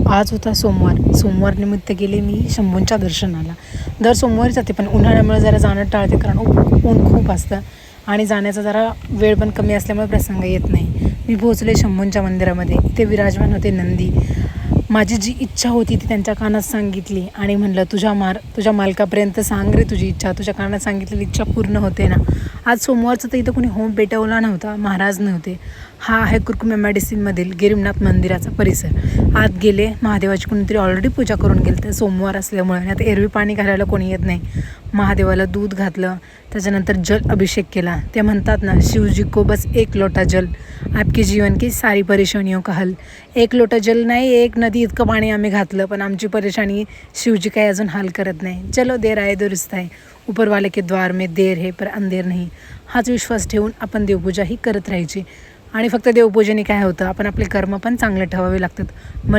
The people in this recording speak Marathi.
आज होता सोमवार निमित्त गेले मी शंभूंच्या दर्शनाला. दर सोमवारी जाते, पण उन्हाळ्यामुळे जरा जाणं टाळते, कारण ऊन खूप असतं आणि जाण्याचा जरा वेळ पण कमी असल्यामुळे प्रसंग येत नाही. मी पोहोचले शंभूंच्या मंदिरामध्ये. इथे विराजमान होते नंदी. माझी जी इच्छा होती ती त्यांच्या कानात सांगितली आणि म्हणलं, तुझ्या मालकापर्यंत सांग रे तुझी इच्छा. तुझ्या कानात सांगितलेली इच्छा पूर्ण होते ना. आज सोमवारचं तर इथं कोणी होम पेटवला नव्हता, महाराज नव्हते. हा आहे कुरकुम MIDCमधील गिरीनाथ मंदिराचा परिसर. आत गेले, महादेवाची कोणीतरी ऑलरेडी पूजा करून गेलं, तर सोमवार असल्यामुळे. आणि आता एरवी पाणी घालायला कोणी येत नाही. महादेवाला दूध घातलं, त्याच्यानंतर जल अभिषेक केला. ते म्हणतात ना, शिवजी को बस एक लोटा जल, आपके जीवन की सारी परेशानियों का हल. एक लोटा जल नाही, एक नदी इतकं पाणी आम्ही घातलं, पण आमची परेशानी शिवजी काही अजून हल करत नाही. चलो देर आए दुरुस्त आहे. ऊपरवाले के द्वार में देर है पर अंधेर नाही. हाच विश्वास ठेवून आपण देवपूजा ही करत राहायची. आणि फक्त देवपूजेने काय होतं, आपण आपले कर्म पण चांगले ठेवावे लागतात.